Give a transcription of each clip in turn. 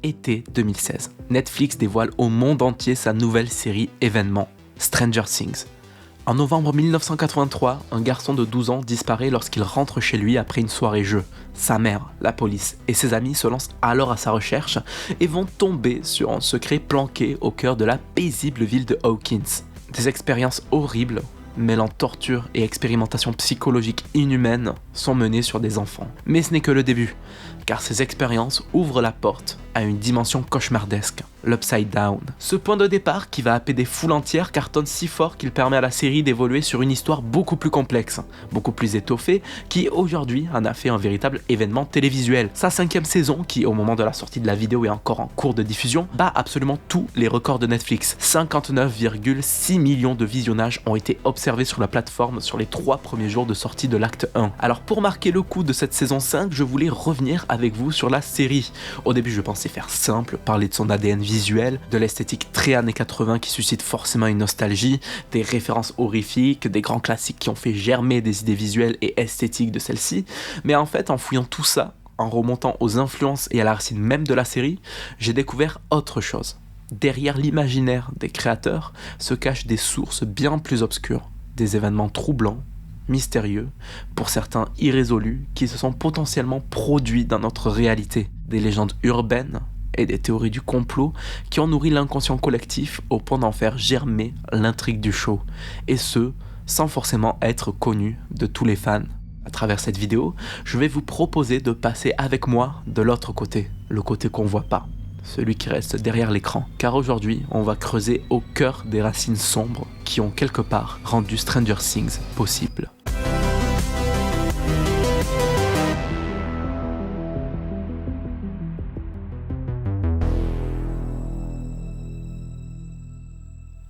Été 2016, Netflix dévoile au monde entier sa nouvelle série événement, Stranger Things. En novembre 1983, un garçon de 12 ans disparaît lorsqu'il rentre chez lui après une soirée jeu. Sa mère, la police et ses amis se lancent alors à sa recherche et vont tomber sur un secret planqué au cœur de la paisible ville de Hawkins. Des expériences horribles, mêlant torture et expérimentation psychologique inhumaine, sont menées sur des enfants. Mais ce n'est que le début, car ces expériences ouvrent la porte à une dimension cauchemardesque, l'Upside Down. Ce point de départ, qui va happer des foules entières, cartonne si fort qu'il permet à la série d'évoluer sur une histoire beaucoup plus complexe, beaucoup plus étoffée, qui aujourd'hui en a fait un véritable événement télévisuel. Sa 5e saison, qui au moment de la sortie de la vidéo est encore en cours de diffusion, bat absolument tous les records de Netflix. 59,6 millions de visionnages ont été observés sur la plateforme sur les 3 premiers jours de sortie de l'acte 1. Alors pour marquer le coup de cette saison 5, je voulais revenir avec vous sur la série. Au début, je pensais faire simple, parler de son ADN visuel, de l'esthétique très années 80 qui suscite forcément une nostalgie, des références horrifiques, des grands classiques qui ont fait germer des idées visuelles et esthétiques de celle-ci, mais en fait, en fouillant tout ça, en remontant aux influences et à la racine même de la série, j'ai découvert autre chose. Derrière l'imaginaire des créateurs se cachent des sources bien plus obscures, des événements troublants, mystérieux, pour certains irrésolus, qui se sont potentiellement produits dans notre réalité. Des légendes urbaines et des théories du complot qui ont nourri l'inconscient collectif au point d'en faire germer l'intrigue du show. Et ce, sans forcément être connu de tous les fans. À travers cette vidéo, je vais vous proposer de passer avec moi de l'autre côté, le côté qu'on voit pas, celui qui reste derrière l'écran. Car aujourd'hui, on va creuser au cœur des racines sombres qui ont quelque part rendu Stranger Things possible.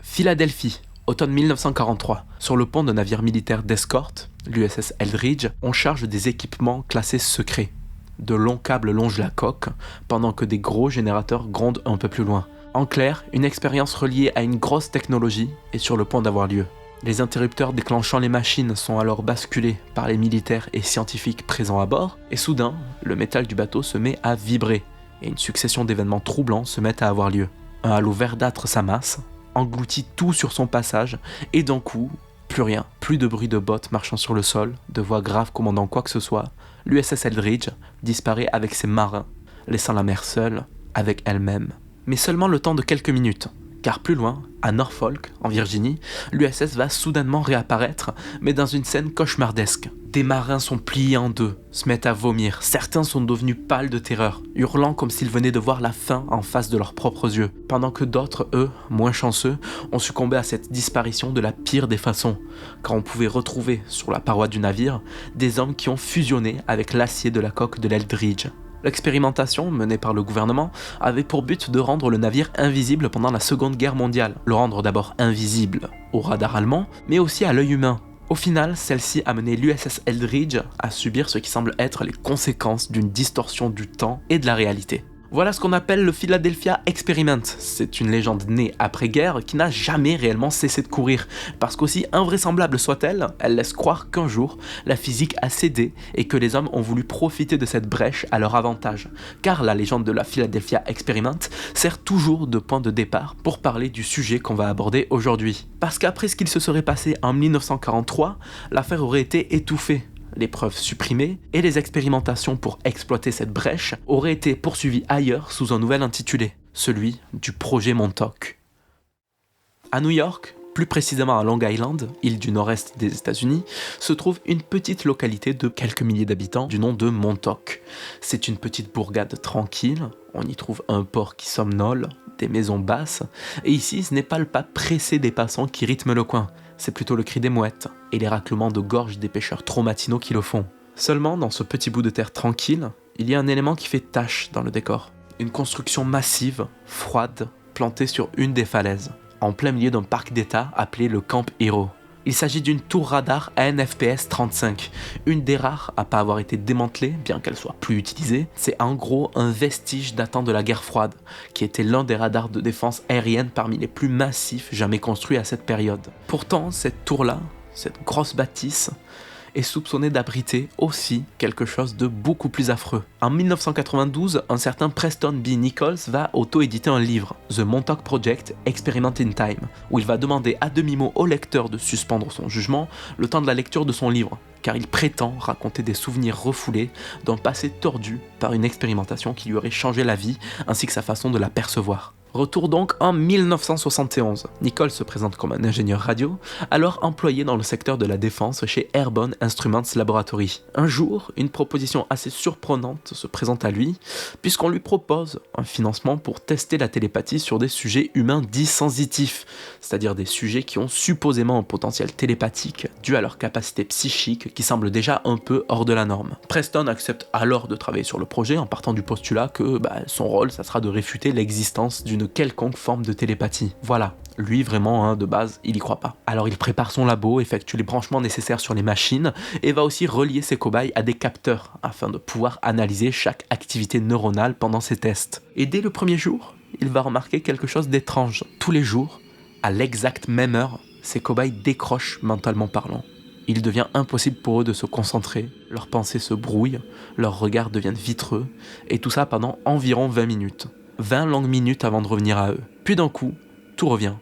Philadelphie, automne 1943. Sur le pont d'un navire militaire d'escorte, l'USS Eldridge, on charge des équipements classés secrets. De longs câbles longent la coque, pendant que des gros générateurs grondent un peu plus loin. En clair, une expérience reliée à une grosse technologie est sur le point d'avoir lieu. Les interrupteurs déclenchant les machines sont alors basculés par les militaires et scientifiques présents à bord, et soudain, le métal du bateau se met à vibrer, et une succession d'événements troublants se met à avoir lieu. Un halo verdâtre s'amasse, engloutit tout sur son passage, et d'un coup, plus rien, plus de bruit de bottes marchant sur le sol, de voix graves commandant quoi que ce soit, l'USS Eldridge disparaît avec ses marins, laissant la mer seule avec elle-même. Mais seulement le temps de quelques minutes, car plus loin, à Norfolk, en Virginie, l'USS va soudainement réapparaître, mais dans une scène cauchemardesque. Des marins sont pliés en deux, se mettent à vomir, certains sont devenus pâles de terreur, hurlant comme s'ils venaient de voir la fin en face de leurs propres yeux, pendant que d'autres, eux, moins chanceux, ont succombé à cette disparition de la pire des façons, car on pouvait retrouver sur la paroi du navire des hommes qui ont fusionné avec l'acier de la coque de l'Eldridge. L'expérimentation, menée par le gouvernement, avait pour but de rendre le navire invisible pendant la Seconde Guerre mondiale. Le rendre d'abord invisible au radar allemand, mais aussi à l'œil humain. Au final, celle-ci a mené l'USS Eldridge à subir ce qui semble être les conséquences d'une distorsion du temps et de la réalité. Voilà ce qu'on appelle le Philadelphia Experiment. C'est une légende née après-guerre qui n'a jamais réellement cessé de courir, parce qu'aussi invraisemblable soit-elle, elle laisse croire qu'un jour, la physique a cédé et que les hommes ont voulu profiter de cette brèche à leur avantage. Car la légende de la Philadelphia Experiment sert toujours de point de départ pour parler du sujet qu'on va aborder aujourd'hui. Parce qu'après ce qu'il se serait passé en 1943, l'affaire aurait été étouffée. Les preuves supprimées et les expérimentations pour exploiter cette brèche auraient été poursuivies ailleurs sous un nouvel intitulé, celui du projet Montauk. À New York, plus précisément à Long Island, île du nord-est des États-Unis, se trouve une petite localité de quelques milliers d'habitants du nom de Montauk. C'est une petite bourgade tranquille, on y trouve un port qui somnole, des maisons basses, et ici ce n'est pas le pas pressé des passants qui rythme le coin, c'est plutôt le cri des mouettes et les raclements de gorge des pêcheurs trop matinaux qui le font. Seulement, dans ce petit bout de terre tranquille, il y a un élément qui fait tache dans le décor. Une construction massive, froide, plantée sur une des falaises, en plein milieu d'un parc d'état appelé le Camp Hero. Il s'agit d'une tour radar ANFPS 35, une des rares à pas avoir été démantelée, bien qu'elle soit plus utilisée. C'est en gros un vestige datant de la guerre froide, qui était l'un des radars de défense aérienne parmi les plus massifs jamais construits à cette période. Pourtant, cette tour-là, cette grosse bâtisse, est soupçonné d'abriter aussi quelque chose de beaucoup plus affreux. En 1992, un certain Preston B. Nichols va auto-éditer un livre, The Montauk Project Experiment in Time, où il va demander à demi-mot au lecteur de suspendre son jugement le temps de la lecture de son livre, car il prétend raconter des souvenirs refoulés d'un passé tordu par une expérimentation qui lui aurait changé la vie ainsi que sa façon de la percevoir. Retour donc en 1971. Nichols se présente comme un ingénieur radio, alors employé dans le secteur de la défense chez Airborne Instruments Laboratory. Un jour, une proposition assez surprenante se présente à lui, puisqu'on lui propose un financement pour tester la télépathie sur des sujets humains dits sensitifs, c'est-à-dire des sujets qui ont supposément un potentiel télépathique dû à leur capacité psychique qui semble déjà un peu hors de la norme. Preston accepte alors de travailler sur le projet en partant du postulat que son rôle, ça sera de réfuter l'existence d'une quelconque forme de télépathie. Voilà, lui vraiment, de base, il y croit pas. Alors il prépare son labo, effectue les branchements nécessaires sur les machines et va aussi relier ses cobayes à des capteurs afin de pouvoir analyser chaque activité neuronale pendant ses tests. Et dès le premier jour, il va remarquer quelque chose d'étrange. Tous les jours, à l'exacte même heure, ses cobayes décrochent mentalement parlant. Il devient impossible pour eux de se concentrer, leurs pensées se brouillent, leurs regards deviennent vitreux, et tout ça pendant environ 20 minutes. 20 longues minutes avant de revenir à eux. Puis d'un coup, tout revient,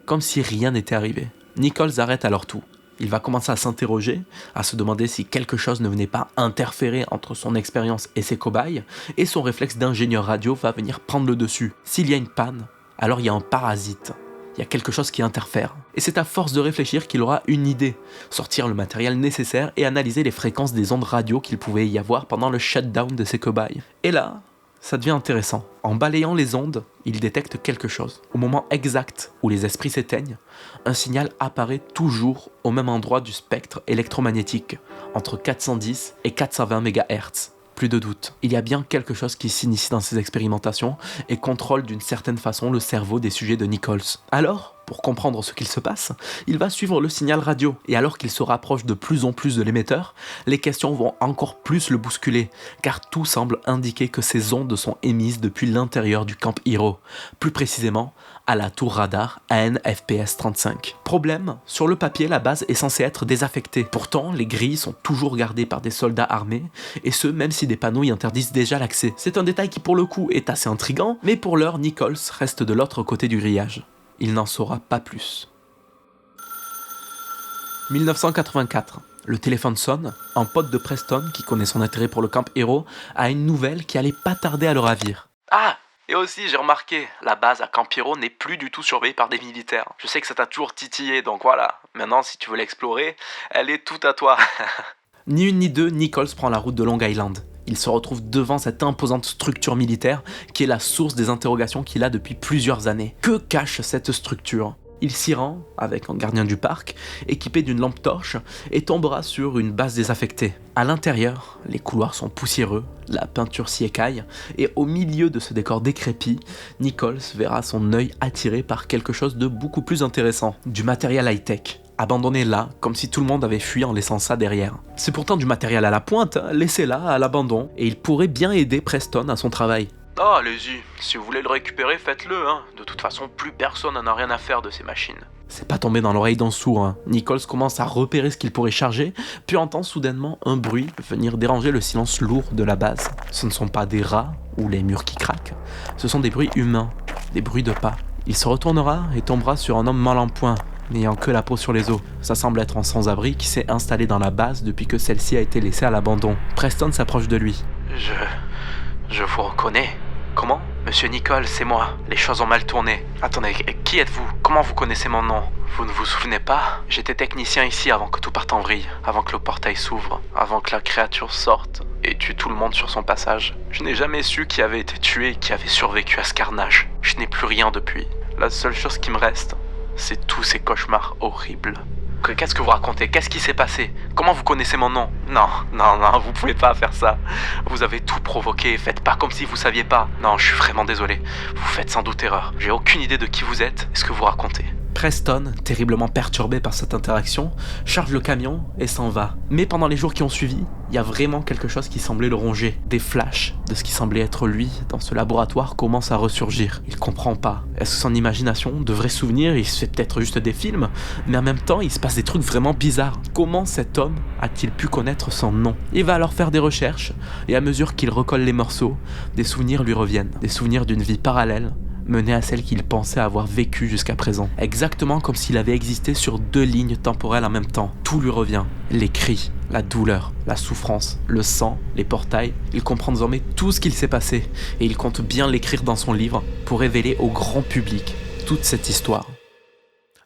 comme si rien n'était arrivé. Nichols arrête alors tout. Il va commencer à s'interroger, à se demander si quelque chose ne venait pas interférer entre son expérience et ses cobayes, et son réflexe d'ingénieur radio va venir prendre le dessus. S'il y a une panne, alors il y a un parasite. Il y a quelque chose qui interfère. Et c'est à force de réfléchir qu'il aura une idée, sortir le matériel nécessaire et analyser les fréquences des ondes radio qu'il pouvait y avoir pendant le shutdown de ses cobayes. Et là, ça devient intéressant. En balayant les ondes, il détecte quelque chose. Au moment exact où les esprits s'éteignent, un signal apparaît toujours au même endroit du spectre électromagnétique, entre 410 et 420 MHz. Plus de doute, il y a bien quelque chose qui s'initie dans ces expérimentations et contrôle d'une certaine façon le cerveau des sujets de Nichols. Alors, pour comprendre ce qu'il se passe, il va suivre le signal radio, et alors qu'il se rapproche de plus en plus de l'émetteur, les questions vont encore plus le bousculer, car tout semble indiquer que ces ondes sont émises depuis l'intérieur du Camp Hero, plus précisément à la tour radar AN/FPS 35. Problème, sur le papier, la base est censée être désaffectée. Pourtant, les grilles sont toujours gardées par des soldats armés, et ce, même si des panneaux y interdisent déjà l'accès. C'est un détail qui pour le coup est assez intriguant, mais pour l'heure, Nichols reste de l'autre côté du grillage. Il n'en saura pas plus. 1984. Le téléphone sonne. Un pote de Preston, qui connaît son intérêt pour le Camp Hero, a une nouvelle qui allait pas tarder à le ravir. Ah, et aussi j'ai remarqué, la base à Camp Hero n'est plus du tout surveillée par des militaires. Je sais que ça t'a toujours titillé, donc voilà. Maintenant, si tu veux l'explorer, elle est toute à toi. Ni une ni deux, Nichols prend la route de Long Island. Il se retrouve devant cette imposante structure militaire qui est la source des interrogations qu'il a depuis plusieurs années. Que cache cette structure ? Il s'y rend avec un gardien du parc, équipé d'une lampe torche, et tombera sur une base désaffectée. À l'intérieur, les couloirs sont poussiéreux, la peinture s'y écaille, et au milieu de ce décor décrépit, Nichols verra son œil attiré par quelque chose de beaucoup plus intéressant, du matériel high-tech. Abandonné là, comme si tout le monde avait fui en laissant ça derrière. C'est pourtant du matériel à la pointe, laissé là, à l'abandon, et il pourrait bien aider Preston à son travail. Ah, allez-y, si vous voulez le récupérer, faites-le, De toute façon, plus personne n'en a rien à faire de ces machines. C'est pas tombé dans l'oreille d'un sourd, Nichols commence à repérer ce qu'il pourrait charger, puis entend soudainement un bruit venir déranger le silence lourd de la base. Ce ne sont pas des rats ou les murs qui craquent, ce sont des bruits humains, des bruits de pas. Il se retournera et tombera sur un homme mal en point, n'ayant que la peau sur les os. Ça semble être un sans-abri qui s'est installé dans la base depuis que celle-ci a été laissée à l'abandon. Preston s'approche de lui. Je vous reconnais. Comment ? Monsieur Nichols, c'est moi. Les choses ont mal tourné. Attendez, qui êtes-vous ? Comment vous connaissez mon nom ? Vous ne vous souvenez pas ? J'étais technicien ici avant que tout parte en vrille, avant que le portail s'ouvre, avant que la créature sorte et tue tout le monde sur son passage. Je n'ai jamais su qui avait été tué et qui avait survécu à ce carnage. Je n'ai plus rien depuis. La seule chose qui me reste, c'est tous ces cauchemars horribles. Qu'est-ce que vous racontez ? Qu'est-ce qui s'est passé ? Comment vous connaissez mon nom ? Non, vous pouvez pas faire ça. Vous avez tout provoqué, faites pas comme si vous saviez pas. Non, je suis vraiment désolé. Vous faites sans doute erreur. J'ai aucune idée de qui vous êtes et ce que vous racontez. Preston, terriblement perturbé par cette interaction, charge le camion et s'en va. Mais pendant les jours qui ont suivi, il y a vraiment quelque chose qui semblait le ronger. Des flashs de ce qui semblait être lui dans ce laboratoire commencent à ressurgir. Il comprend pas. Est-ce que son imagination, de vrais souvenirs, il se fait peut-être juste des films, mais en même temps, il se passe des trucs vraiment bizarres. Comment cet homme a-t-il pu connaître son nom? Il va alors faire des recherches, et à mesure qu'il recolle les morceaux, des souvenirs lui reviennent. Des souvenirs d'une vie parallèle, menée à celle qu'il pensait avoir vécue jusqu'à présent. Exactement comme s'il avait existé sur 2 lignes temporelles en même temps. Tout lui revient. Les cris, la douleur, la souffrance, le sang, les portails. Il comprend désormais tout ce qu'il s'est passé et il compte bien l'écrire dans son livre pour révéler au grand public toute cette histoire.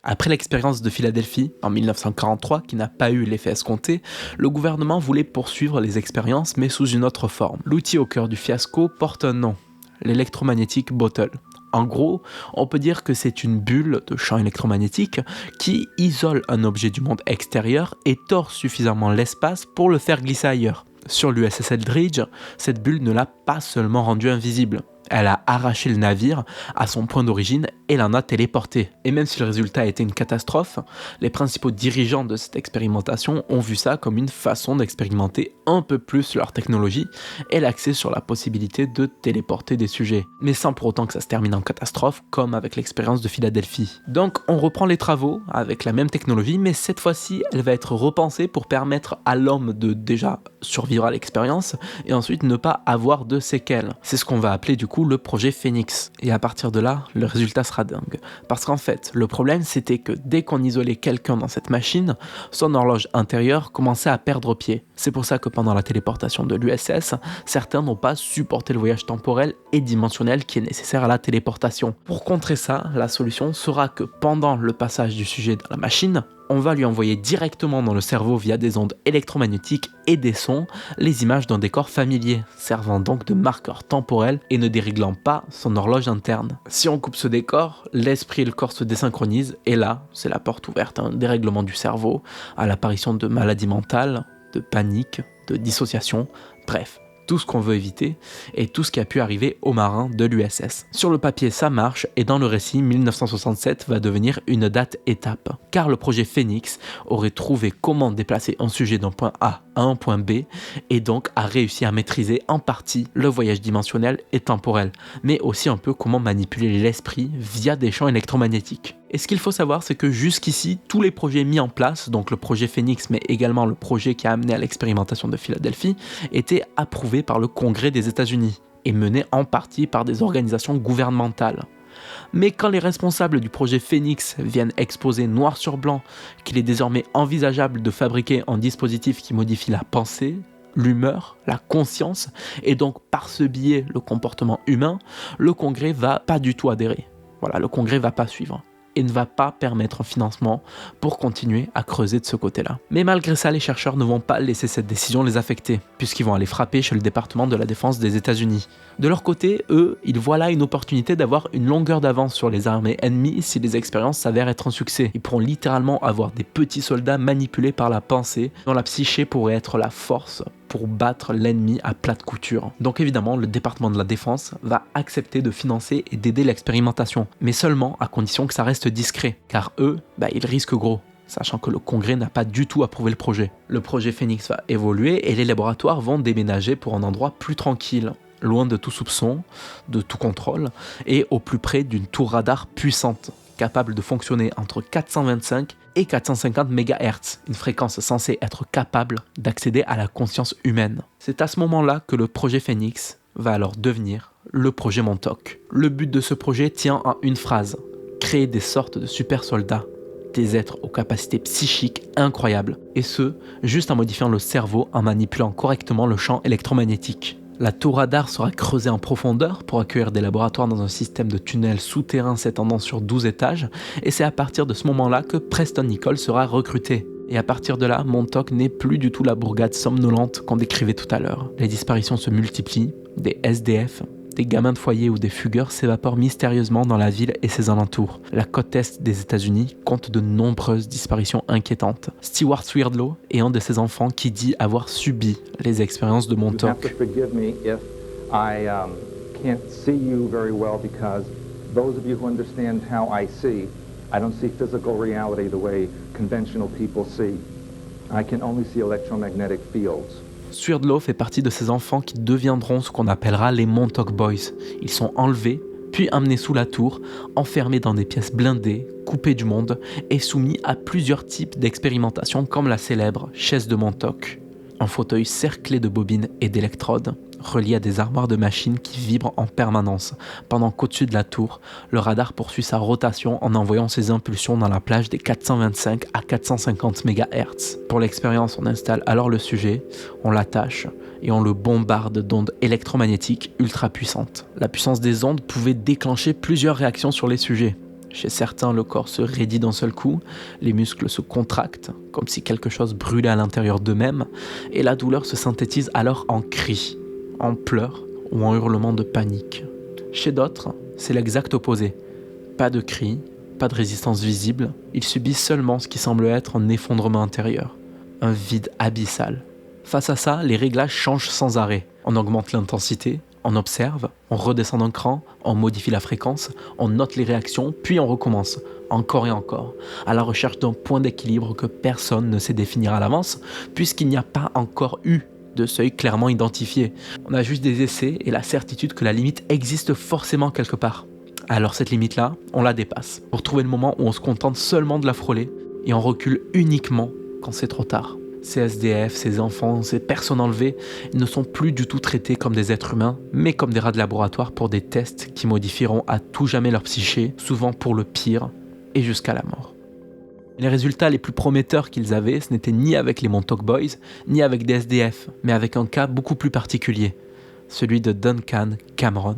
Après l'expérience de Philadelphie en 1943, qui n'a pas eu l'effet escompté, le gouvernement voulait poursuivre les expériences mais sous une autre forme. L'outil au cœur du fiasco porte un nom, l'électromagnetic bottle. En gros, on peut dire que c'est une bulle de champ électromagnétique qui isole un objet du monde extérieur et tord suffisamment l'espace pour le faire glisser ailleurs. Sur l'USS Eldridge, cette bulle ne l'a pas seulement rendu invisible. Elle a arraché le navire à son point d'origine et l'en a téléporté. Et même si le résultat a été une catastrophe, les principaux dirigeants de cette expérimentation ont vu ça comme une façon d'expérimenter un peu plus leur technologie et l'axer sur la possibilité de téléporter des sujets. Mais sans pour autant que ça se termine en catastrophe, comme avec l'expérience de Philadelphie. Donc on reprend les travaux avec la même technologie, mais cette fois-ci, elle va être repensée pour permettre à l'homme de déjà survivre à l'expérience et ensuite ne pas avoir de séquelles. C'est ce qu'on va appeler du coup le projet Phoenix. Et à partir de là, le résultat sera dingue. Parce qu'en fait, le problème c'était que dès qu'on isolait quelqu'un dans cette machine, son horloge intérieure commençait à perdre pied. C'est pour ça que pendant la téléportation de l'USS, certains n'ont pas supporté le voyage temporel et dimensionnel qui est nécessaire à la téléportation. Pour contrer ça, la solution sera que pendant le passage du sujet dans la machine, on va lui envoyer directement dans le cerveau via des ondes électromagnétiques et des sons les images d'un décor familier, servant donc de marqueur temporel et ne déréglant pas son horloge interne. Si on coupe ce décor, l'esprit et le corps se désynchronisent et là, c'est la porte ouverte à un dérèglement du cerveau, à l'apparition de maladies mentales, de panique, de dissociation, bref. Tout ce qu'on veut éviter et tout ce qui a pu arriver aux marins de l'USS. Sur le papier, ça marche et dans le récit, 1967 va devenir une date étape. Car le projet Phoenix aurait trouvé comment déplacer un sujet d'un point A à un point B et donc a réussi à maîtriser en partie le voyage dimensionnel et temporel, mais aussi un peu comment manipuler l'esprit via des champs électromagnétiques. Et ce qu'il faut savoir, c'est que jusqu'ici, tous les projets mis en place, donc le projet Phoenix, mais également le projet qui a amené à l'expérimentation de Philadelphie, étaient approuvés par le Congrès des États-Unis et menés en partie par des organisations gouvernementales. Mais quand les responsables du projet Phoenix viennent exposer noir sur blanc qu'il est désormais envisageable de fabriquer un dispositif qui modifie la pensée, l'humeur, la conscience, et donc par ce biais le comportement humain, le Congrès va pas du tout adhérer. Voilà, le Congrès va pas suivre et ne va pas permettre un financement pour continuer à creuser de ce côté-là. Mais malgré ça, les chercheurs ne vont pas laisser cette décision les affecter, puisqu'ils vont aller frapper chez le département de la défense des États-Unis. De leur côté, eux, ils voient là une opportunité d'avoir une longueur d'avance sur les armées ennemies si les expériences s'avèrent être un succès. Ils pourront littéralement avoir des petits soldats manipulés par la pensée, dont la psyché pourrait être la force pour battre l'ennemi à plate couture. Donc évidemment, le département de la défense va accepter de financer et d'aider l'expérimentation, mais seulement à condition que ça reste discret, car eux, ils risquent gros, sachant que le Congrès n'a pas du tout approuvé le projet. Le projet Phoenix va évoluer et les laboratoires vont déménager pour un endroit plus tranquille, loin de tout soupçon, de tout contrôle, et au plus près d'une tour radar puissante, capable de fonctionner entre 425 et 450 MHz, une fréquence censée être capable d'accéder à la conscience humaine. C'est à ce moment-là que le projet Phoenix va alors devenir le projet Montauk. Le but de ce projet tient en une phrase: créer des sortes de super soldats, des êtres aux capacités psychiques incroyables, et ce, juste en modifiant le cerveau en manipulant correctement le champ électromagnétique. La tour radar sera creusée en profondeur pour accueillir des laboratoires dans un système de tunnels souterrains s'étendant sur 12 étages, et c'est à partir de ce moment-là que Preston Nichols sera recruté. Et à partir de là, Montauk n'est plus du tout la bourgade somnolente qu'on décrivait tout à l'heure. Les disparitions se multiplient, des SDF, des gamins de foyer ou des fugueurs s'évaporent mystérieusement dans la ville et ses alentours. La côte est des États-Unis compte de nombreuses disparitions inquiétantes. Stewart Swirdlow est un de ces enfants qui dit avoir subi les expériences de Montauk. I don't see physical reality the way conventional people see. I can only see electromagnetic fields. Swerdlow fait partie de ces enfants qui deviendront ce qu'on appellera les Montauk Boys. Ils sont enlevés, puis amenés sous la tour, enfermés dans des pièces blindées, coupés du monde et soumis à plusieurs types d'expérimentations comme la célèbre chaise de Montauk. Un fauteuil cerclé de bobines et d'électrodes, relié à des armoires de machines qui vibrent en permanence, pendant qu'au-dessus de la tour, le radar poursuit sa rotation en envoyant ses impulsions dans la plage des 425 à 450 MHz. Pour l'expérience, on installe alors le sujet, on l'attache et on le bombarde d'ondes électromagnétiques ultra puissantes. La puissance des ondes pouvait déclencher plusieurs réactions sur les sujets. Chez certains, le corps se raidit d'un seul coup, les muscles se contractent, comme si quelque chose brûlait à l'intérieur d'eux-mêmes, et la douleur se synthétise alors en cris, en pleurs ou en hurlements de panique. Chez d'autres, c'est l'exact opposé. Pas de cris, pas de résistance visible, ils subissent seulement ce qui semble être un effondrement intérieur, un vide abyssal. Face à ça, les réglages changent sans arrêt. On augmente l'intensité, on observe, on redescend d'un cran, on modifie la fréquence, on note les réactions, puis on recommence, encore et encore, à la recherche d'un point d'équilibre que personne ne sait définir à l'avance, puisqu'il n'y a pas encore eu de seuil clairement identifié. On a juste des essais et la certitude que la limite existe forcément quelque part. Alors cette limite-là, on la dépasse, pour trouver le moment où on se contente seulement de la frôler, et on recule uniquement quand c'est trop tard. Ces SDF, ces enfants, ces personnes enlevées ne sont plus du tout traités comme des êtres humains, mais comme des rats de laboratoire pour des tests qui modifieront à tout jamais leur psyché, souvent pour le pire et jusqu'à la mort. Les résultats les plus prometteurs qu'ils avaient, ce n'était ni avec les Montauk Boys, ni avec des SDF, mais avec un cas beaucoup plus particulier, celui de Duncan Cameron.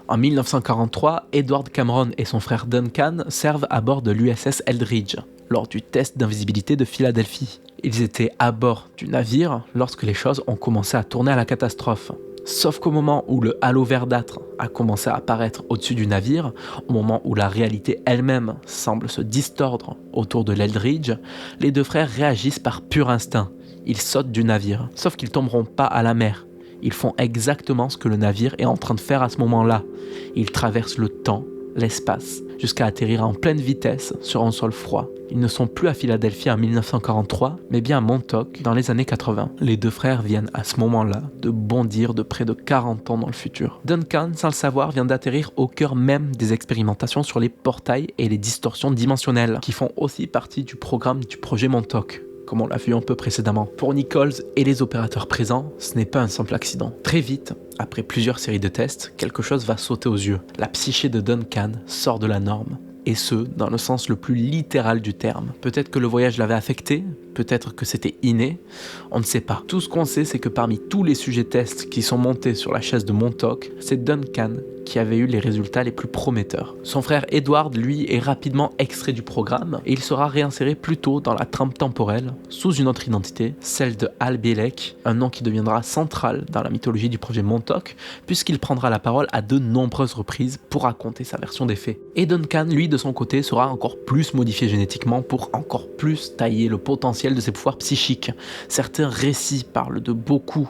En 1943, Edward Cameron et son frère Duncan servent à bord de l'USS Eldridge, lors du test d'invisibilité de Philadelphie. Ils étaient à bord du navire lorsque les choses ont commencé à tourner à la catastrophe. Sauf qu'au moment où le halo verdâtre a commencé à apparaître au-dessus du navire, au moment où la réalité elle-même semble se distordre autour de l'Eldridge, les deux frères réagissent par pur instinct. Ils sautent du navire, sauf qu'ils tomberont pas à la mer. Ils font exactement ce que le navire est en train de faire à ce moment-là. Ils traversent le temps, l'espace, jusqu'à atterrir en pleine vitesse sur un sol froid. Ils ne sont plus à Philadelphie en 1943, mais bien à Montauk dans les années 80. Les deux frères viennent à ce moment-là de bondir de près de 40 ans dans le futur. Duncan, sans le savoir, vient d'atterrir au cœur même des expérimentations sur les portails et les distorsions dimensionnelles, qui font aussi partie du programme du projet Montauk, comme on l'a vu un peu précédemment. Pour Nichols et les opérateurs présents, ce n'est pas un simple accident. Très vite, après plusieurs séries de tests, quelque chose va sauter aux yeux. La psyché de Duncan sort de la norme, et ce, dans le sens le plus littéral du terme. Peut-être que le voyage l'avait affecté, peut-être que c'était inné, on ne sait pas. Tout ce qu'on sait, c'est que parmi tous les sujets tests qui sont montés sur la chaise de Montauk, c'est Duncan qui avait eu les résultats les plus prometteurs. Son frère Edward, lui, est rapidement extrait du programme et il sera réinséré plus tôt dans la trame temporelle, sous une autre identité, celle de Hal Bielek, un nom qui deviendra central dans la mythologie du projet Montauk, puisqu'il prendra la parole à de nombreuses reprises pour raconter sa version des faits. Et Duncan, lui, de son côté, sera encore plus modifié génétiquement pour encore plus tailler le potentiel de ses pouvoirs psychiques. Certains récits parlent de beaucoup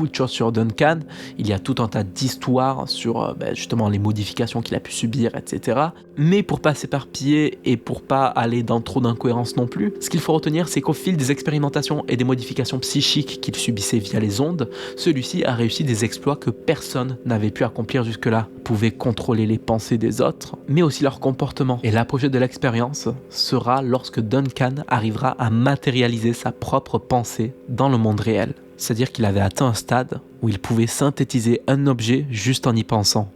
de choses sur Duncan, il y a tout un tas d'histoires sur justement les modifications qu'il a pu subir, etc. Mais pour pas s'éparpiller et pour pas aller dans trop d'incohérences non plus, ce qu'il faut retenir, c'est qu'au fil des expérimentations et des modifications psychiques qu'il subissait via les ondes, celui-ci a réussi des exploits que personne n'avait pu accomplir jusque-là. Il pouvait contrôler les pensées des autres, mais aussi leur comportement. Et l'apogée de l'expérience sera lorsque Duncan arrivera à matérialiser sa propre pensée dans le monde réel. C'est-à-dire qu'il avait atteint un stade où il pouvait synthétiser un objet juste en y pensant,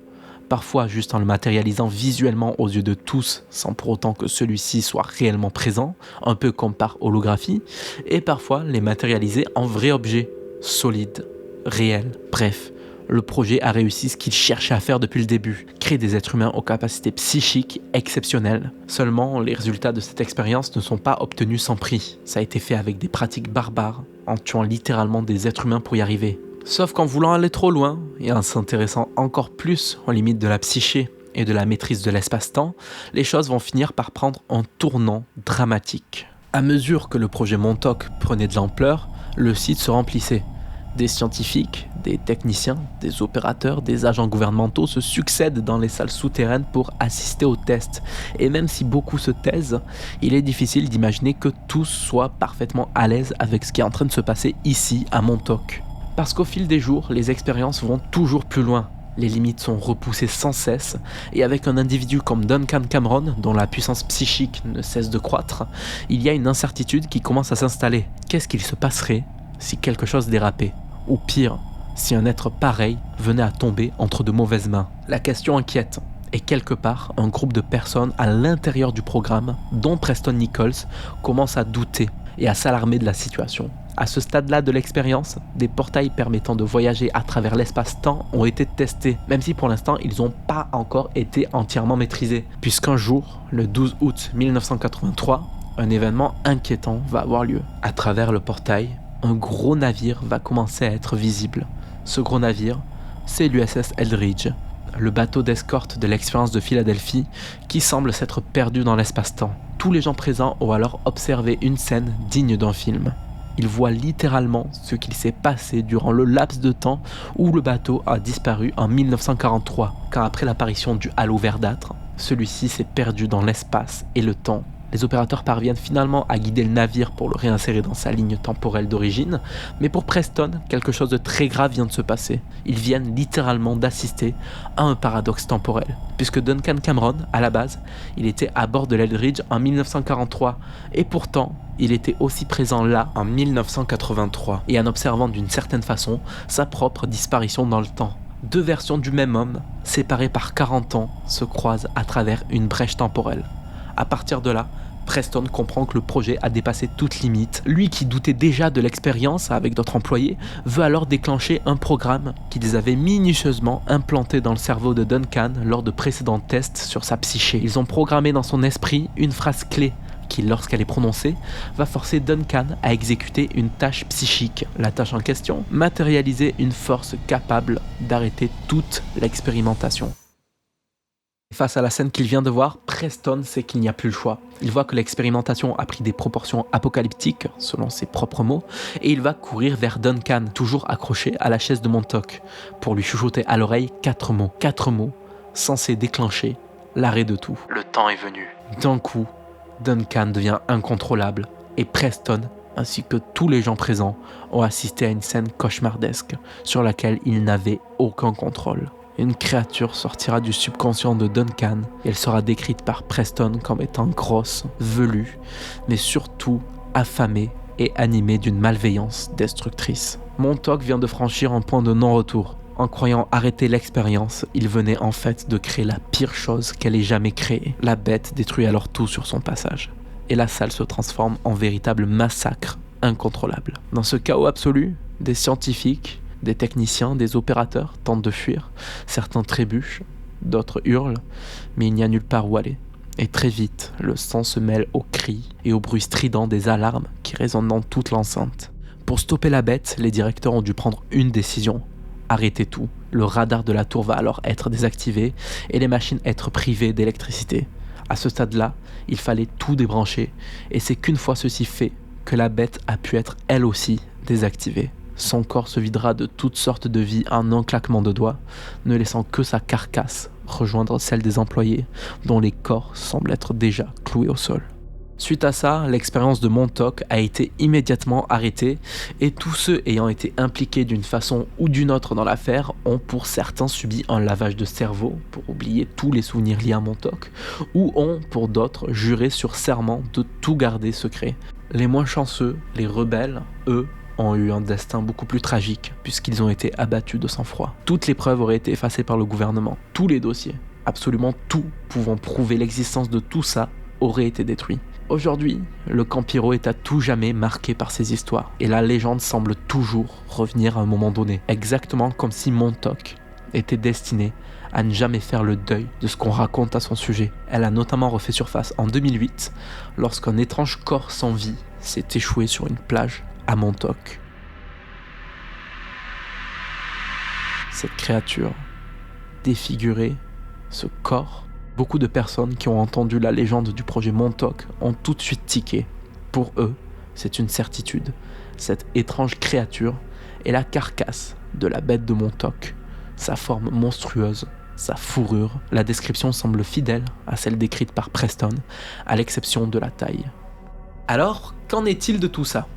parfois juste en le matérialisant visuellement aux yeux de tous, sans pour autant que celui-ci soit réellement présent, un peu comme par holographie, et parfois les matérialiser en vrais objets, solides, réels, bref. Le projet a réussi ce qu'il cherchait à faire depuis le début, créer des êtres humains aux capacités psychiques exceptionnelles. Seulement, les résultats de cette expérience ne sont pas obtenus sans prix. Ça a été fait avec des pratiques barbares, en tuant littéralement des êtres humains pour y arriver. Sauf qu'en voulant aller trop loin, et en s'intéressant encore plus aux limites de la psyché et de la maîtrise de l'espace-temps, les choses vont finir par prendre un tournant dramatique. À mesure que le projet Montauk prenait de l'ampleur, le site se remplissait. Des scientifiques, des techniciens, des opérateurs, des agents gouvernementaux se succèdent dans les salles souterraines pour assister aux tests. Et même si beaucoup se taisent, il est difficile d'imaginer que tous soient parfaitement à l'aise avec ce qui est en train de se passer ici à Montauk. Parce qu'au fil des jours, les expériences vont toujours plus loin. Les limites sont repoussées sans cesse, et avec un individu comme Duncan Cameron, dont la puissance psychique ne cesse de croître, il y a une incertitude qui commence à s'installer. Qu'est-ce qu'il se passerait si quelque chose dérapait? Ou pire, si un être pareil venait à tomber entre de mauvaises mains? La question inquiète. Et quelque part, un groupe de personnes à l'intérieur du programme, dont Preston Nichols, commence à douter et à s'alarmer de la situation. À ce stade-là de l'expérience, des portails permettant de voyager à travers l'espace-temps ont été testés, même si pour l'instant ils n'ont pas encore été entièrement maîtrisés. Puisqu'un jour, le 12 août 1983, un événement inquiétant va avoir lieu. À travers le portail, un gros navire va commencer à être visible. Ce gros navire, c'est l'USS Eldridge, le bateau d'escorte de l'expérience de Philadelphie qui semble s'être perdu dans l'espace-temps. Tous les gens présents ont alors observé une scène digne d'un film. Ils voient littéralement ce qu'il s'est passé durant le laps de temps où le bateau a disparu en 1943, quand après l'apparition du halo verdâtre, celui-ci s'est perdu dans l'espace et le temps. Les opérateurs parviennent finalement à guider le navire pour le réinsérer dans sa ligne temporelle d'origine, mais pour Preston, quelque chose de très grave vient de se passer. Ils viennent littéralement d'assister à un paradoxe temporel, puisque Duncan Cameron, à la base, il était à bord de l'Eldridge en 1943, et pourtant, il était aussi présent là en 1983, et en observant d'une certaine façon sa propre disparition dans le temps. Deux versions du même homme, séparées par 40 ans, se croisent à travers une brèche temporelle. À partir de là, Preston comprend que le projet a dépassé toute limite. Lui qui doutait déjà de l'expérience avec d'autres employés, veut alors déclencher un programme qu'ils avaient minutieusement implanté dans le cerveau de Duncan lors de précédents tests sur sa psyché. Ils ont programmé dans son esprit une phrase clé qui, lorsqu'elle est prononcée, va forcer Duncan à exécuter une tâche psychique. La tâche en question, matérialiser une force capable d'arrêter toute l'expérimentation. Face à la scène qu'il vient de voir, Preston sait qu'il n'y a plus le choix. Il voit que l'expérimentation a pris des proportions apocalyptiques, selon ses propres mots, et il va courir vers Duncan, toujours accroché à la chaise de Montauk, pour lui chuchoter à l'oreille 4 mots. 4 mots censés déclencher l'arrêt de tout. Le temps est venu. D'un coup, Duncan devient incontrôlable, et Preston, ainsi que tous les gens présents, ont assisté à une scène cauchemardesque, sur laquelle ils n'avaient aucun contrôle. Une créature sortira du subconscient de Duncan et elle sera décrite par Preston comme étant grosse, velue, mais surtout affamée et animée d'une malveillance destructrice. Montauk vient de franchir un point de non-retour. En croyant arrêter l'expérience, il venait en fait de créer la pire chose qu'elle ait jamais créée. La bête détruit alors tout sur son passage. Et la salle se transforme en véritable massacre incontrôlable. Dans ce chaos absolu, des scientifiques, des techniciens, des opérateurs tentent de fuir, certains trébuchent, d'autres hurlent, mais il n'y a nulle part où aller. Et très vite, le sang se mêle aux cris et au bruit strident des alarmes qui résonnent dans toute l'enceinte. Pour stopper la bête, les directeurs ont dû prendre une décision, arrêter tout. Le radar de la tour va alors être désactivé et les machines être privées d'électricité. À ce stade-là, il fallait tout débrancher, et c'est qu'une fois ceci fait, que la bête a pu être elle aussi désactivée. Son corps se videra de toutes sortes de vie en un claquement de doigts, ne laissant que sa carcasse rejoindre celle des employés, dont les corps semblent être déjà cloués au sol. Suite à ça, l'expérience de Montauk a été immédiatement arrêtée et tous ceux ayant été impliqués d'une façon ou d'une autre dans l'affaire ont pour certains subi un lavage de cerveau pour oublier tous les souvenirs liés à Montauk ou ont pour d'autres juré sur serment de tout garder secret. Les moins chanceux, les rebelles, eux, ont eu un destin beaucoup plus tragique puisqu'ils ont été abattus de sang-froid. Toutes les preuves auraient été effacées par le gouvernement. Tous les dossiers, absolument tout pouvant prouver l'existence de tout ça, auraient été détruits. Aujourd'hui, le camp Piro est à tout jamais marqué par ces histoires et la légende semble toujours revenir à un moment donné, exactement comme si Montauk était destinée à ne jamais faire le deuil de ce qu'on raconte à son sujet. Elle a notamment refait surface en 2008 lorsqu'un étrange corps sans vie s'est échoué sur une plage à Montauk. Cette créature défigurée, ce corps, beaucoup de personnes qui ont entendu la légende du projet Montauk ont tout de suite tiqué. Pour eux, c'est une certitude. Cette étrange créature et la carcasse de la bête de Montauk, sa forme monstrueuse, sa fourrure. La description semble fidèle à celle décrite par Preston, à l'exception de la taille. Alors, qu'en est-il de tout ça ?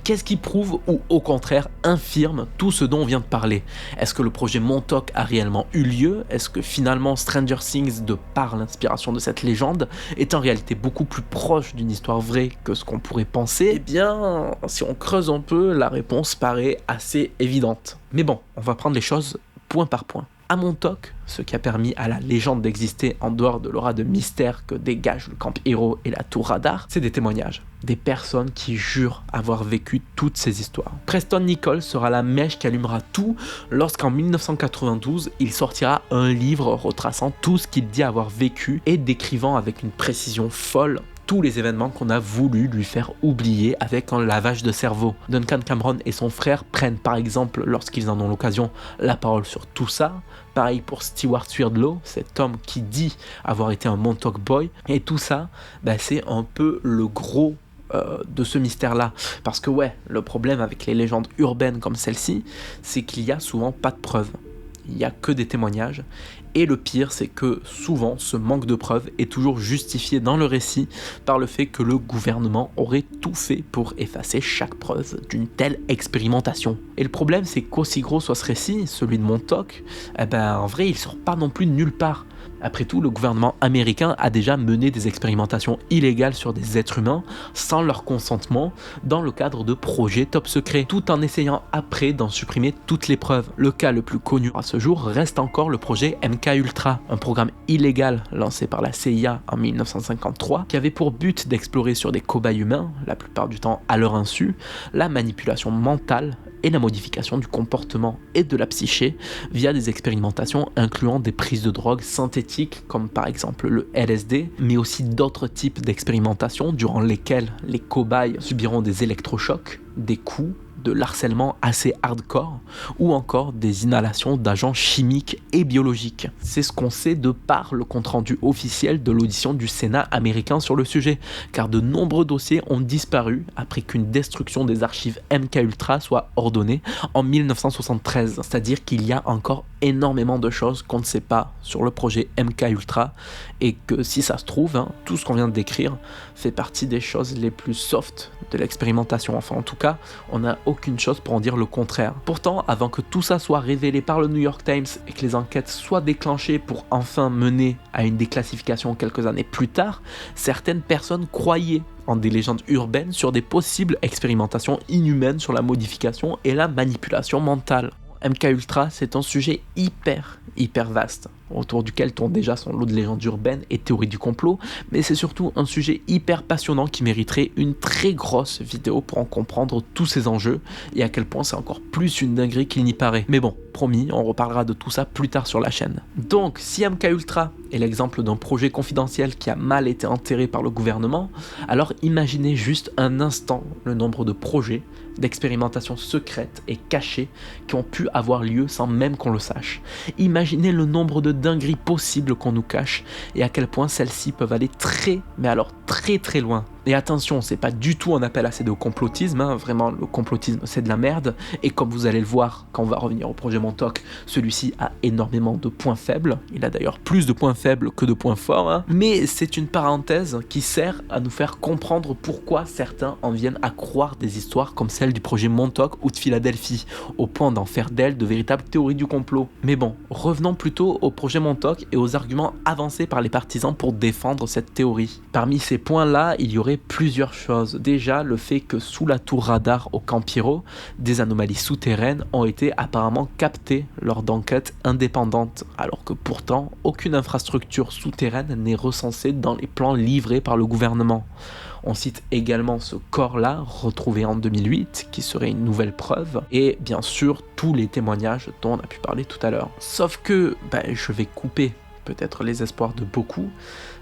Qu'est-ce qui prouve ou au contraire infirme tout ce dont on vient de parler ? Est-ce que le projet Montauk a réellement eu lieu ? Est-ce que finalement Stranger Things, de par l'inspiration de cette légende, est en réalité beaucoup plus proche d'une histoire vraie que ce qu'on pourrait penser ? Eh bien, si on creuse un peu, la réponse paraît assez évidente. Mais bon, on va prendre les choses point par point. À Montauk, ce qui a permis à la légende d'exister en dehors de l'aura de mystère que dégage le Camp Hero et la Tour Radar, c'est des témoignages. Des personnes qui jurent avoir vécu toutes ces histoires. Preston Nichols sera la mèche qui allumera tout lorsqu'en 1992, il sortira un livre retraçant tout ce qu'il dit avoir vécu et décrivant avec une précision folle tous les événements qu'on a voulu lui faire oublier avec un lavage de cerveau. Duncan Cameron et son frère prennent par exemple, lorsqu'ils en ont l'occasion, la parole sur tout ça. Pareil pour Stewart Swirdlow, cet homme qui dit avoir été un Montauk Boy. Et tout ça, c'est un peu le gros de ce mystère-là. Parce que le problème avec les légendes urbaines comme celle-ci, c'est qu'il n'y a souvent pas de preuves. Il n'y a que des témoignages. Et le pire, c'est que souvent, ce manque de preuves est toujours justifié dans le récit par le fait que le gouvernement aurait tout fait pour effacer chaque preuve d'une telle expérimentation. Et le problème, c'est qu'aussi gros soit ce récit, celui de Montauk, en vrai, il sort pas non plus de nulle part. Après tout, le gouvernement américain a déjà mené des expérimentations illégales sur des êtres humains sans leur consentement dans le cadre de projets top secrets, tout en essayant après d'en supprimer toutes les preuves. Le cas le plus connu à ce jour reste encore le projet MKUltra, un programme illégal lancé par la CIA en 1953 qui avait pour but d'explorer sur des cobayes humains, la plupart du temps à leur insu, la manipulation mentale et la modification du comportement et de la psyché via des expérimentations incluant des prises de drogue synthétiques comme par exemple le LSD, mais aussi d'autres types d'expérimentations durant lesquelles les cobayes subiront des électrochocs, des coups, de l'harcèlement assez hardcore ou encore des inhalations d'agents chimiques et biologiques. C'est ce qu'on sait de par le compte-rendu officiel de l'audition du Sénat américain sur le sujet, car de nombreux dossiers ont disparu après qu'une destruction des archives MKUltra soit ordonnée en 1973. C'est-à-dire qu'il y a encore énormément de choses qu'on ne sait pas sur le projet MKUltra et que si ça se trouve, tout ce qu'on vient de décrire fait partie des choses les plus soft de l'expérimentation. Enfin, en tout cas, on n'a aucune chose pour en dire le contraire. Pourtant, avant que tout ça soit révélé par le New York Times et que les enquêtes soient déclenchées pour enfin mener à une déclassification quelques années plus tard, certaines personnes croyaient en des légendes urbaines sur des possibles expérimentations inhumaines sur la modification et la manipulation mentale. MKUltra, c'est un sujet hyper vaste, autour duquel tourne déjà son lot de légendes urbaines et théories du complot, mais c'est surtout un sujet hyper passionnant qui mériterait une très grosse vidéo pour en comprendre tous ces enjeux et à quel point c'est encore plus une dinguerie qu'il n'y paraît. Mais bon, promis, on reparlera de tout ça plus tard sur la chaîne. Donc, si MKUltra est l'exemple d'un projet confidentiel qui a mal été enterré par le gouvernement, alors imaginez juste un instant le nombre de projets, d'expérimentations secrètes et cachées qui ont pu avoir lieu sans même qu'on le sache. Imaginez le nombre de dingueries possibles qu'on nous cache et à quel point celles-ci peuvent aller très loin. Et attention, c'est pas du tout un appel à céder au complotisme, vraiment le complotisme c'est de la merde, et comme vous allez le voir quand on va revenir au projet Montauk, celui-ci a énormément de points faibles, il a d'ailleurs plus de points faibles que de points forts, mais c'est une parenthèse qui sert à nous faire comprendre pourquoi certains en viennent à croire des histoires comme celle du projet Montauk ou de Philadelphie, au point d'en faire d'elles de véritables théories du complot. Mais bon, revenons plutôt au projet Montauk et aux arguments avancés par les partisans pour défendre cette théorie. Parmi ces points-là, il y aurait plusieurs choses. Déjà, le fait que sous la tour radar au Camp Hero, des anomalies souterraines ont été apparemment captées lors d'enquêtes indépendantes, alors que pourtant, aucune infrastructure souterraine n'est recensée dans les plans livrés par le gouvernement. On cite également ce corps-là, retrouvé en 2008, qui serait une nouvelle preuve, et bien sûr, tous les témoignages dont on a pu parler tout à l'heure. Sauf que, je vais couper peut-être les espoirs de beaucoup,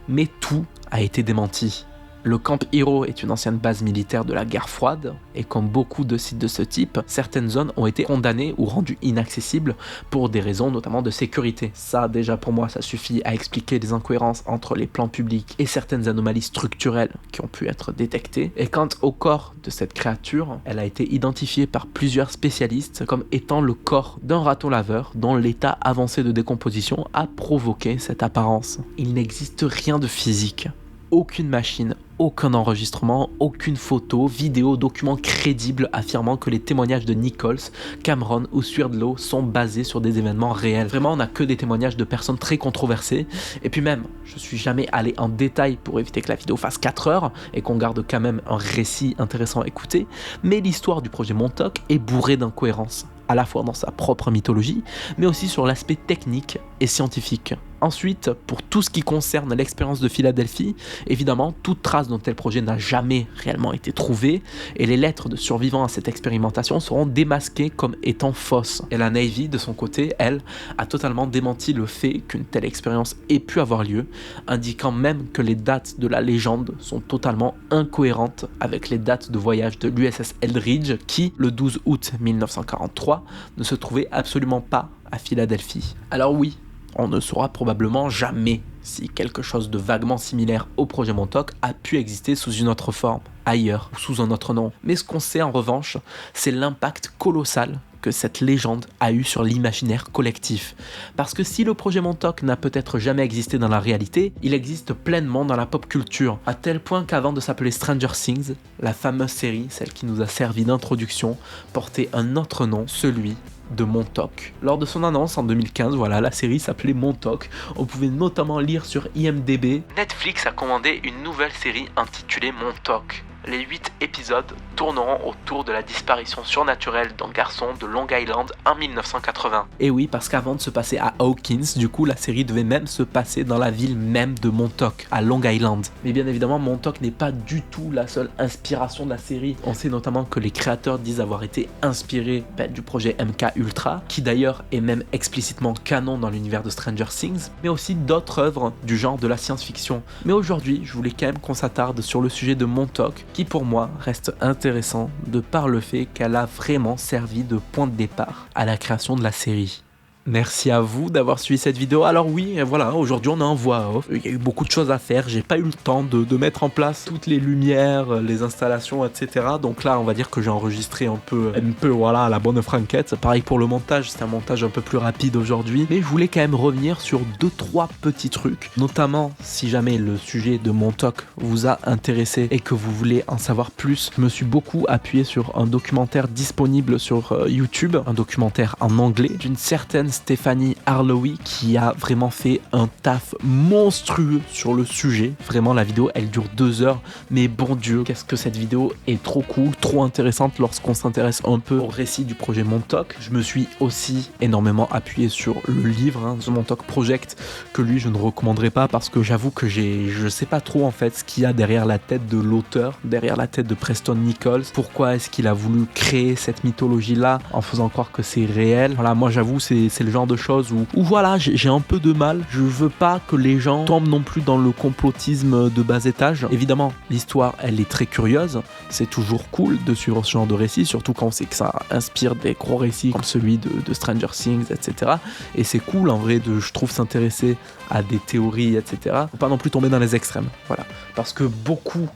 mais tout a été démenti. Le Camp Hero est une ancienne base militaire de la guerre froide, et comme beaucoup de sites de ce type, certaines zones ont été condamnées ou rendues inaccessibles pour des raisons notamment de sécurité. Ça, déjà pour moi, ça suffit à expliquer les incohérences entre les plans publics et certaines anomalies structurelles qui ont pu être détectées. Et quant au corps de cette créature, elle a été identifiée par plusieurs spécialistes comme étant le corps d'un raton laveur dont l'état avancé de décomposition a provoqué cette apparence. Il n'existe rien de physique. Aucune machine, aucun enregistrement, aucune photo, vidéo, document crédible affirmant que les témoignages de Nichols, Cameron ou Swerdlow sont basés sur des événements réels. Vraiment, on n'a que des témoignages de personnes très controversées. Et puis même, je suis jamais allé en détail pour éviter que la vidéo fasse 4 heures et qu'on garde quand même un récit intéressant à écouter. Mais l'histoire du projet Montauk est bourrée d'incohérences, à la fois dans sa propre mythologie, mais aussi sur l'aspect technique et scientifique. Ensuite, pour tout ce qui concerne l'expérience de Philadelphie, évidemment, toute trace d'un tel projet n'a jamais réellement été trouvée, et les lettres de survivants à cette expérimentation seront démasquées comme étant fausses. Et la Navy, de son côté, elle, a totalement démenti le fait qu'une telle expérience ait pu avoir lieu, indiquant même que les dates de la légende sont totalement incohérentes avec les dates de voyage de l'USS Eldridge, qui, le 12 août 1943, ne se trouvait absolument pas à Philadelphie. Alors oui, on ne saura probablement jamais si quelque chose de vaguement similaire au projet Montauk a pu exister sous une autre forme, ailleurs, ou sous un autre nom. Mais ce qu'on sait en revanche, c'est l'impact colossal que cette légende a eu sur l'imaginaire collectif. Parce que si le projet Montauk n'a peut-être jamais existé dans la réalité, il existe pleinement dans la pop culture, à tel point qu'avant de s'appeler Stranger Things, la fameuse série, celle qui nous a servi d'introduction, portait un autre nom, celui de Montauk. Lors de son annonce en 2015, voilà, la série s'appelait Montauk. On pouvait notamment lire sur IMDb: Netflix a commandé une nouvelle série intitulée Montauk. Les 8 épisodes tourneront autour de la disparition surnaturelle d'un garçon de Long Island en 1980. Et oui, parce qu'avant de se passer à Hawkins, du coup, la série devait même se passer dans la ville même de Montauk, à Long Island. Mais bien évidemment, Montauk n'est pas du tout la seule inspiration de la série. On sait notamment que les créateurs disent avoir été inspirés du projet MK Ultra, qui d'ailleurs est même explicitement canon dans l'univers de Stranger Things, mais aussi d'autres œuvres du genre de la science-fiction. Mais aujourd'hui, je voulais quand même qu'on s'attarde sur le sujet de Montauk, qui pour moi reste intéressant de par le fait qu'elle a vraiment servi de point de départ à la création de la série. Merci à vous d'avoir suivi cette vidéo. Alors oui, voilà, aujourd'hui on est en voix off. Il y a eu beaucoup de choses à faire. J'ai pas eu le temps de mettre en place toutes les lumières, les installations, etc. Donc là, on va dire que j'ai enregistré un peu, voilà, à la bonne franquette. Pareil pour le montage, c'est un montage un peu plus rapide aujourd'hui. Mais je voulais quand même revenir sur 2-3 petits trucs. Notamment, si jamais le sujet de Montauk vous a intéressé et que vous voulez en savoir plus, je me suis beaucoup appuyé sur un documentaire disponible sur YouTube. Un documentaire en anglais d'une certaine Stephanie Harlowe qui a vraiment fait un taf monstrueux sur le sujet. Vraiment, la vidéo elle dure 2 heures, mais bon Dieu, qu'est-ce que cette vidéo est trop cool, trop intéressante lorsqu'on s'intéresse un peu au récit du projet Montauk. Je me suis aussi énormément appuyé sur le livre, The Montauk Project, que lui je ne recommanderais pas parce que j'avoue que je sais pas trop en fait ce qu'il y a derrière la tête de l'auteur, derrière la tête de Preston Nichols. Pourquoi est-ce qu'il a voulu créer cette mythologie là en faisant croire que c'est réel. Voilà, moi j'avoue c'est le genre de choses où voilà, j'ai un peu de mal. Je veux pas que les gens tombent non plus dans le complotisme de bas étage. Évidemment, l'histoire, elle est très curieuse. C'est toujours cool de suivre ce genre de récit, surtout quand on sait que ça inspire des gros récits comme celui de Stranger Things, etc. Et c'est cool, en vrai, je trouve, s'intéresser à des théories, etc. Faut pas non plus tomber dans les extrêmes, voilà. Parce que beaucoup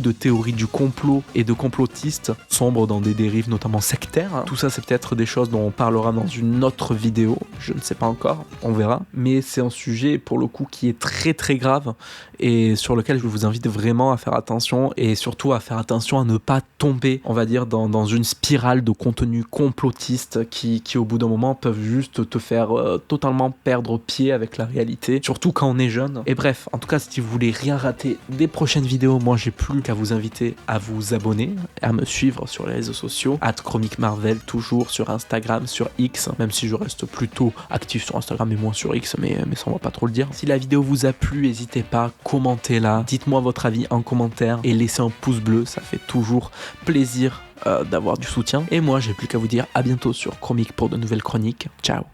de théories du complot et de complotistes sombrent dans des dérives notamment sectaires. Tout ça, c'est peut-être des choses dont on parlera dans une autre vidéo, je ne sais pas encore, on verra. Mais c'est un sujet, pour le coup, qui est très très grave et sur lequel je vous invite vraiment à faire attention et surtout à faire attention à ne pas tomber, on va dire, dans une spirale de contenu complotiste qui au bout d'un moment peuvent juste te faire totalement perdre pied avec la réalité, surtout quand on est jeune. Et bref, en tout cas, si vous voulez rien rater des prochaines vidéos, moi j'ai plus qu'à vous inviter à vous abonner, à me suivre sur les réseaux sociaux, @ChromicMarvel, toujours sur Instagram, sur X, même si je reste plutôt actif sur Instagram et moins sur X, mais ça on va pas trop le dire. Si la vidéo vous a plu, n'hésitez pas, commentez-la, dites-moi votre avis en commentaire et laissez un pouce bleu, ça fait toujours plaisir d'avoir du soutien. Et moi j'ai plus qu'à vous dire à bientôt sur Chromic pour de nouvelles chroniques. Ciao.